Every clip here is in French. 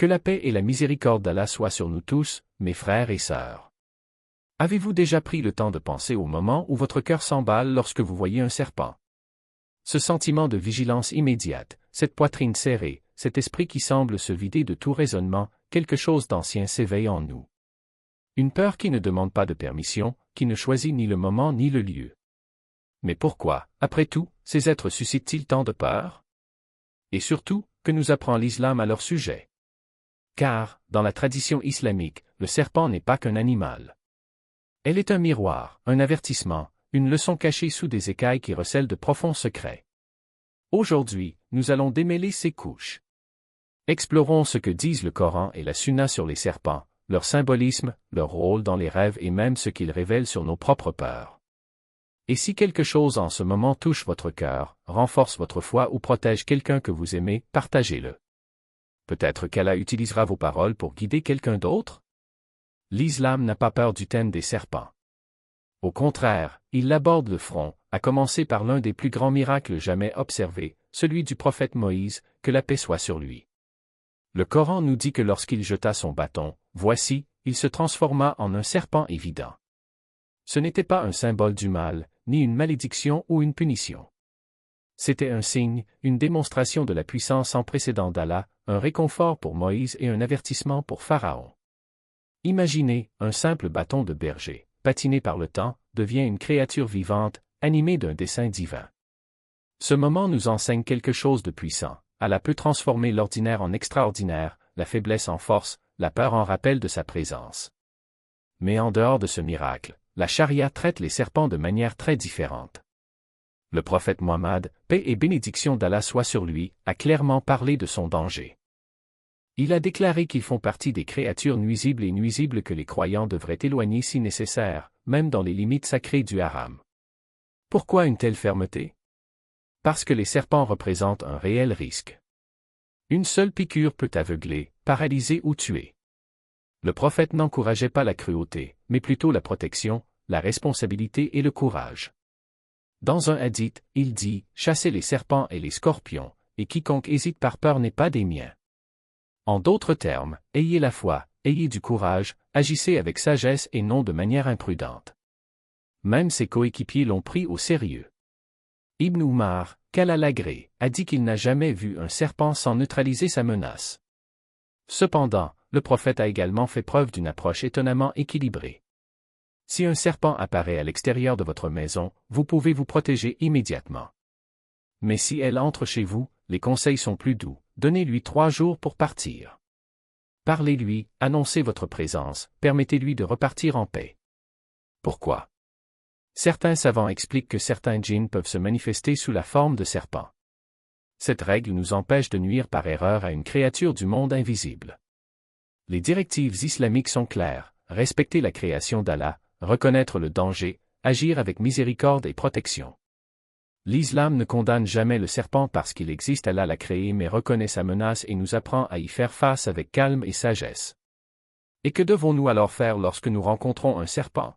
Que la paix et la miséricorde d'Allah soient sur nous tous, mes frères et sœurs. Avez-vous déjà pris le temps de penser au moment où votre cœur s'emballe lorsque vous voyez un serpent? Ce sentiment de vigilance immédiate, cette poitrine serrée, cet esprit qui semble se vider de tout raisonnement, quelque chose d'ancien s'éveille en nous. Une peur qui ne demande pas de permission, qui ne choisit ni le moment ni le lieu. Mais pourquoi, après tout, ces êtres suscitent-ils tant de peur? Et surtout, que nous apprend l'islam à leur sujet? Car, dans la tradition islamique, le serpent n'est pas qu'un animal. Elle est un miroir, un avertissement, une leçon cachée sous des écailles qui recèlent de profonds secrets. Aujourd'hui, nous allons démêler ces couches. Explorons ce que disent le Coran et la Sunna sur les serpents, leur symbolisme, leur rôle dans les rêves et même ce qu'ils révèlent sur nos propres peurs. Et si quelque chose en ce moment touche votre cœur, renforce votre foi ou protège quelqu'un que vous aimez, partagez-le. Peut-être qu'Allah utilisera vos paroles pour guider quelqu'un d'autre? L'islam n'a pas peur du thème des serpents. Au contraire, il l'aborde de front, à commencer par l'un des plus grands miracles jamais observés, celui du prophète Moïse, que la paix soit sur lui. Le Coran nous dit que lorsqu'il jeta son bâton, voici, il se transforma en un serpent évident. Ce n'était pas un symbole du mal, ni une malédiction ou une punition. C'était un signe, une démonstration de la puissance sans précédent d'Allah, un réconfort pour Moïse et un avertissement pour Pharaon. Imaginez, un simple bâton de berger, patiné par le temps, devient une créature vivante, animée d'un dessein divin. Ce moment nous enseigne quelque chose de puissant. Allah peut transformer l'ordinaire en extraordinaire, la faiblesse en force, la peur en rappel de sa présence. Mais en dehors de ce miracle, la charia traite les serpents de manière très différente. Le prophète Muhammad, paix et bénédiction d'Allah soient sur lui, a clairement parlé de son danger. Il a déclaré qu'ils font partie des créatures nuisibles et nuisibles que les croyants devraient éloigner si nécessaire, même dans les limites sacrées du haram. Pourquoi une telle fermeté? Parce que les serpents représentent un réel risque. Une seule piqûre peut aveugler, paralyser ou tuer. Le prophète n'encourageait pas la cruauté, mais plutôt la protection, la responsabilité et le courage. Dans un hadith, il dit « Chassez les serpents et les scorpions, et quiconque hésite par peur n'est pas des miens. » En d'autres termes, ayez la foi, ayez du courage, agissez avec sagesse et non de manière imprudente. Même ses coéquipiers l'ont pris au sérieux. Ibn Umar, qu'Allah l'agrée, a dit qu'il n'a jamais vu un serpent sans neutraliser sa menace. Cependant, le prophète a également fait preuve d'une approche étonnamment équilibrée. Si un serpent apparaît à l'extérieur de votre maison, vous pouvez vous protéger immédiatement. Mais si elle entre chez vous, les conseils sont plus doux, donnez-lui 3 jours pour partir. Parlez-lui, annoncez votre présence, permettez-lui de repartir en paix. Pourquoi? Certains savants expliquent que certains djinns peuvent se manifester sous la forme de serpents. Cette règle nous empêche de nuire par erreur à une créature du monde invisible. Les directives islamiques sont claires, respecter la création d'Allah, reconnaître le danger, agir avec miséricorde et protection. L'islam ne condamne jamais le serpent parce qu'il existe, Allah l'a créé mais reconnaît sa menace et nous apprend à y faire face avec calme et sagesse. Et que devons-nous alors faire lorsque nous rencontrons un serpent?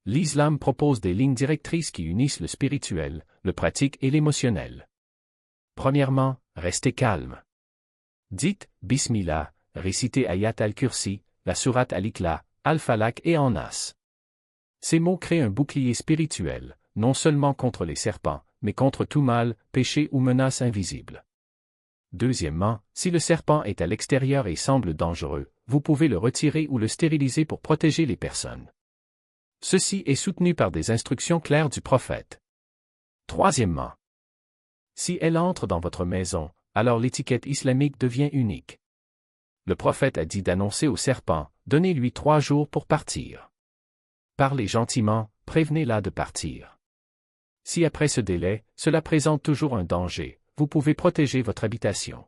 L'islam propose des lignes directrices qui unissent le spirituel, le pratique et l'émotionnel. Premièrement, restez calme. Dites « Bismillah », récitez Ayat al-Kursi, la sourate al-Ikhlas, al-Falaq et An-Nas. Ces mots créent un bouclier spirituel, non seulement contre les serpents, mais contre tout mal, péché ou menace invisible. Deuxièmement, si le serpent est à l'extérieur et semble dangereux, vous pouvez le retirer ou le stériliser pour protéger les personnes. Ceci est soutenu par des instructions claires du prophète. Troisièmement, si elle entre dans votre maison, alors l'étiquette islamique devient unique. Le prophète a dit d'annoncer au serpent, donnez-lui 3 jours pour partir. Parlez gentiment, prévenez-la de partir. Si après ce délai, cela présente toujours un danger, vous pouvez protéger votre habitation.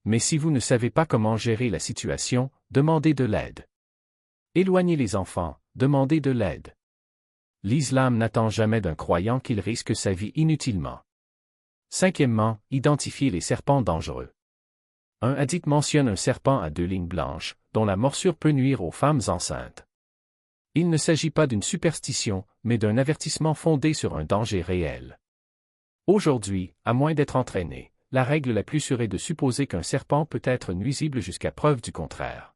Mais si vous ne savez pas comment gérer la situation, demandez de l'aide. Éloignez les enfants, demandez de l'aide. L'islam n'attend jamais d'un croyant qu'il risque sa vie inutilement. Cinquièmement, identifiez les serpents dangereux. Un hadith mentionne un serpent à 2 lignes blanches, dont la morsure peut nuire aux femmes enceintes. Il ne s'agit pas d'une superstition, mais d'un avertissement fondé sur un danger réel. Aujourd'hui, à moins d'être entraîné, la règle la plus sûre est de supposer qu'un serpent peut être nuisible jusqu'à preuve du contraire.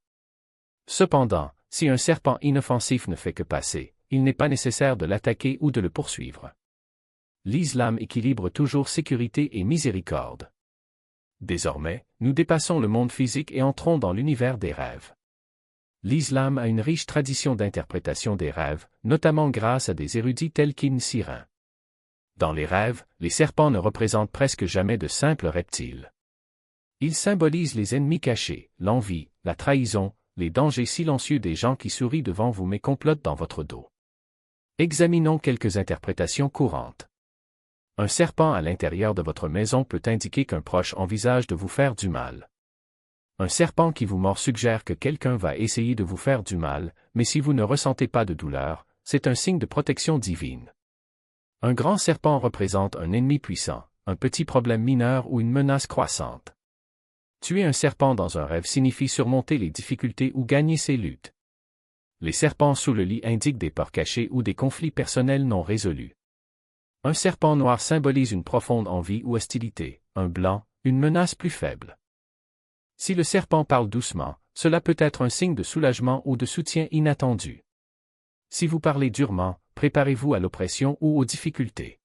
Cependant, si un serpent inoffensif ne fait que passer, il n'est pas nécessaire de l'attaquer ou de le poursuivre. L'islam équilibre toujours sécurité et miséricorde. Désormais, nous dépassons le monde physique et entrons dans l'univers des rêves. L'islam a une riche tradition d'interprétation des rêves, notamment grâce à des érudits tels qu'Ibn Sirin. Dans les rêves, les serpents ne représentent presque jamais de simples reptiles. Ils symbolisent les ennemis cachés, l'envie, la trahison, les dangers silencieux des gens qui sourient devant vous mais complotent dans votre dos. Examinons quelques interprétations courantes. Un serpent à l'intérieur de votre maison peut indiquer qu'un proche envisage de vous faire du mal. Un serpent qui vous mord suggère que quelqu'un va essayer de vous faire du mal, mais si vous ne ressentez pas de douleur, c'est un signe de protection divine. Un grand serpent représente un ennemi puissant, un petit problème mineur ou une menace croissante. Tuer un serpent dans un rêve signifie surmonter les difficultés ou gagner ses luttes. Les serpents sous le lit indiquent des peurs cachées ou des conflits personnels non résolus. Un serpent noir symbolise une profonde envie ou hostilité, un blanc, une menace plus faible. Si le serpent parle doucement, cela peut être un signe de soulagement ou de soutien inattendu. Si vous parlez durement, préparez-vous à l'oppression ou aux difficultés.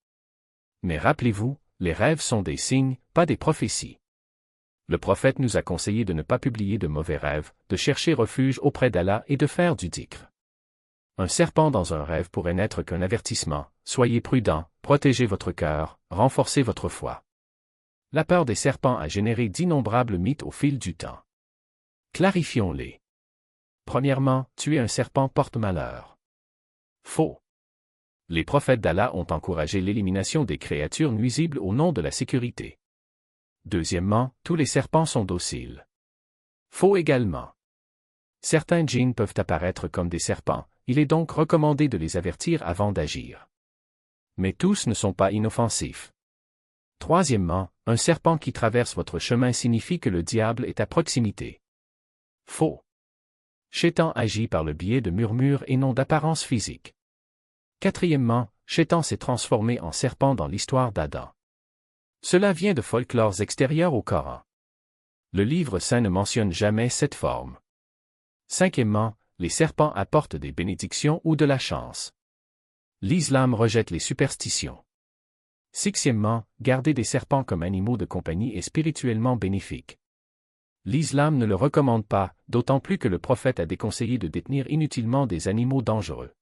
Mais rappelez-vous, les rêves sont des signes, pas des prophéties. Le prophète nous a conseillé de ne pas publier de mauvais rêves, de chercher refuge auprès d'Allah et de faire du dhikr. Un serpent dans un rêve pourrait n'être qu'un avertissement, soyez prudent, protégez votre cœur, renforcez votre foi. La peur des serpents a généré d'innombrables mythes au fil du temps. Clarifions-les. Premièrement, tuer un serpent porte malheur. Faux. Les prophètes d'Allah ont encouragé l'élimination des créatures nuisibles au nom de la sécurité. Deuxièmement, tous les serpents sont dociles. Faux également. Certains djinns peuvent apparaître comme des serpents, il est donc recommandé de les avertir avant d'agir. Mais tous ne sont pas inoffensifs. Troisièmement, un serpent qui traverse votre chemin signifie que le diable est à proximité. Faux. Shaitan agit par le biais de murmures et non d'apparence physique. Quatrièmement, Shaitan s'est transformé en serpent dans l'histoire d'Adam. Cela vient de folklores extérieurs au Coran. Le livre saint ne mentionne jamais cette forme. Cinquièmement, les serpents apportent des bénédictions ou de la chance. L'islam rejette les superstitions. Sixièmement, garder des serpents comme animaux de compagnie est spirituellement bénéfique. L'islam ne le recommande pas, d'autant plus que le prophète a déconseillé de détenir inutilement des animaux dangereux.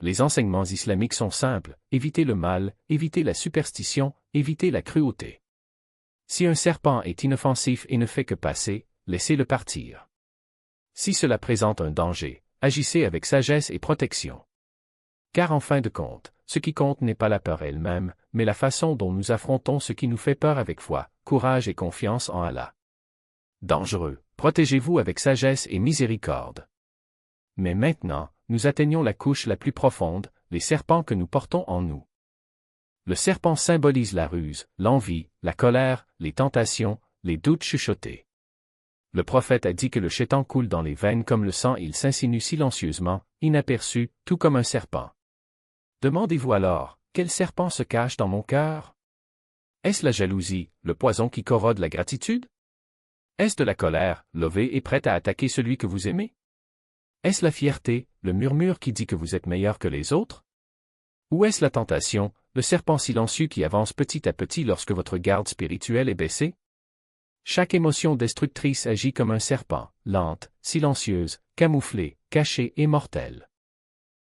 Les enseignements islamiques sont simples, évitez le mal, évitez la superstition, évitez la cruauté. Si un serpent est inoffensif et ne fait que passer, laissez-le partir. Si cela présente un danger, agissez avec sagesse et protection. Car en fin de compte, ce qui compte n'est pas la peur elle-même, mais la façon dont nous affrontons ce qui nous fait peur avec foi, courage et confiance en Allah. Dangereux, protégez-vous avec sagesse et miséricorde. Mais maintenant, nous atteignons la couche la plus profonde, les serpents que nous portons en nous. Le serpent symbolise la ruse, l'envie, la colère, les tentations, les doutes chuchotés. Le prophète a dit que le Shaitan coule dans les veines comme le sang et il s'insinue silencieusement, inaperçu, tout comme un serpent. Demandez-vous alors, quel serpent se cache dans mon cœur? Est-ce la jalousie, le poison qui corrode la gratitude? Est-ce de la colère, levée et prête à attaquer celui que vous aimez? Est-ce la fierté, le murmure qui dit que vous êtes meilleur que les autres? Ou est-ce la tentation, le serpent silencieux qui avance petit à petit lorsque votre garde spirituelle est baissée? Chaque émotion destructrice agit comme un serpent, lente, silencieuse, camouflée, cachée et mortelle.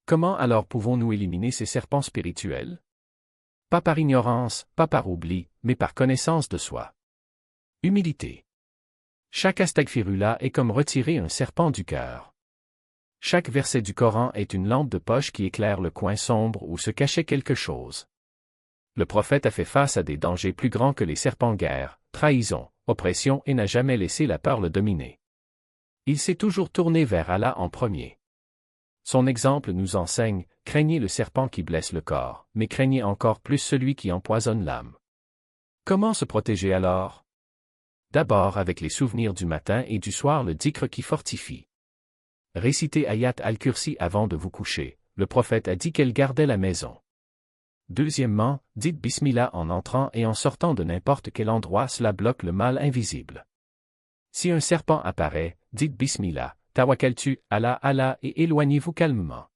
Comment alors pouvons-nous éliminer ces serpents spirituels? Pas par ignorance, pas par oubli, mais par connaissance de soi. Humilité. Chaque astaghfirullah est comme retirer un serpent du cœur. Chaque verset du Coran est une lampe de poche qui éclaire le coin sombre où se cachait quelque chose. Le prophète a fait face à des dangers plus grands que les serpents guerre, trahison, oppression et n'a jamais laissé la peur le dominer. Il s'est toujours tourné vers Allah en premier. Son exemple nous enseigne, craignez le serpent qui blesse le corps, mais craignez encore plus celui qui empoisonne l'âme. Comment se protéger alors? D'abord avec les souvenirs du matin et du soir le dhikr qui fortifie. Récitez Ayat al-Kursi avant de vous coucher, le prophète a dit qu'elle gardait la maison. Deuxièmement, dites Bismillah en entrant et en sortant de n'importe quel endroit, cela bloque le mal invisible. Si un serpent apparaît, dites Bismillah, Tawakkaltu, Allah et éloignez-vous calmement.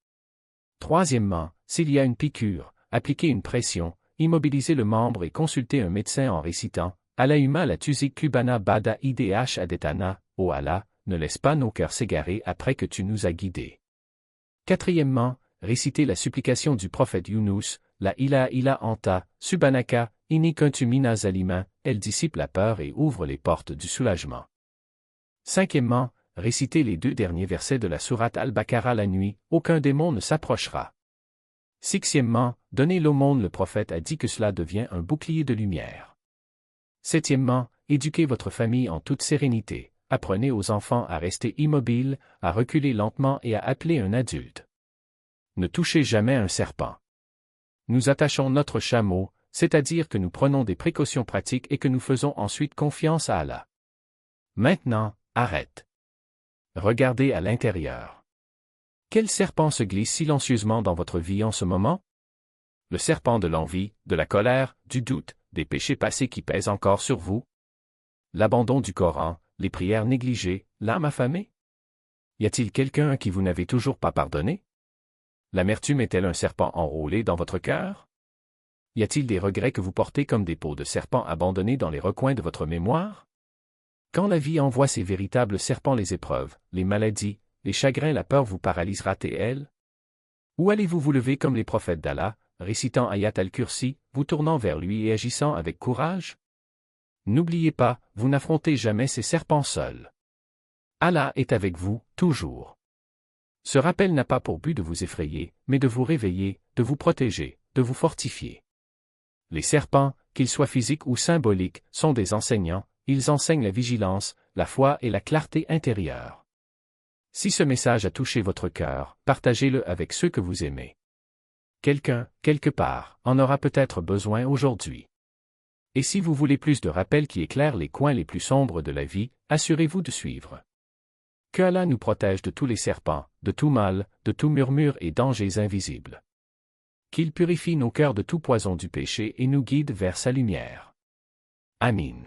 Troisièmement, s'il y a une piqûre, appliquez une pression, immobilisez le membre et consultez un médecin en récitant Allahumma la tuzik kubana bada idh adetana, ô Allah, ne laisse pas nos cœurs s'égarer après que tu nous as guidés. Quatrièmement, récitez la supplication du prophète Yunus, la ila anta, subhanaka, inni kuntu mina zalimin, elle dissipe la peur et ouvre les portes du soulagement. Cinquièmement, récitez les 2 derniers versets de la sourate Al-Baqarah la nuit, aucun démon ne s'approchera. Sixièmement, donnez l'aumône, le prophète a dit que cela devient un bouclier de lumière. Septièmement, éduquez votre famille en toute sérénité, apprenez aux enfants à rester immobiles, à reculer lentement et à appeler un adulte. Ne touchez jamais un serpent. Nous attachons notre chameau, c'est-à-dire que nous prenons des précautions pratiques et que nous faisons ensuite confiance à Allah. Maintenant, arrête. Regardez à l'intérieur. Quel serpent se glisse silencieusement dans votre vie en ce moment? Le serpent de l'envie, de la colère, du doute, des péchés passés qui pèsent encore sur vous? L'abandon du Coran, les prières négligées, l'âme affamée? Y a-t-il quelqu'un à qui vous n'avez toujours pas pardonné? L'amertume est-elle un serpent enrôlé dans votre cœur? Y a-t-il des regrets que vous portez comme des peaux de serpent abandonnés dans les recoins de votre mémoire? Quand la vie envoie ces véritables serpents, les épreuves, les maladies, les chagrins, la peur vous paralysera-t-elle? Ou allez-vous vous lever comme les prophètes d'Allah, récitant Ayat al-Kursi, vous tournant vers lui et agissant avec courage? N'oubliez pas, vous n'affrontez jamais ces serpents seuls. Allah est avec vous, toujours. Ce rappel n'a pas pour but de vous effrayer, mais de vous réveiller, de vous protéger, de vous fortifier. Les serpents, qu'ils soient physiques ou symboliques, sont des enseignants, ils enseignent la vigilance, la foi et la clarté intérieure. Si ce message a touché votre cœur, partagez-le avec ceux que vous aimez. Quelqu'un, quelque part, en aura peut-être besoin aujourd'hui. Et si vous voulez plus de rappels qui éclairent les coins les plus sombres de la vie, assurez-vous de suivre. Que Allah nous protège de tous les serpents, de tout mal, de tout murmure et dangers invisibles. Qu'il purifie nos cœurs de tout poison du péché et nous guide vers sa lumière. Amin.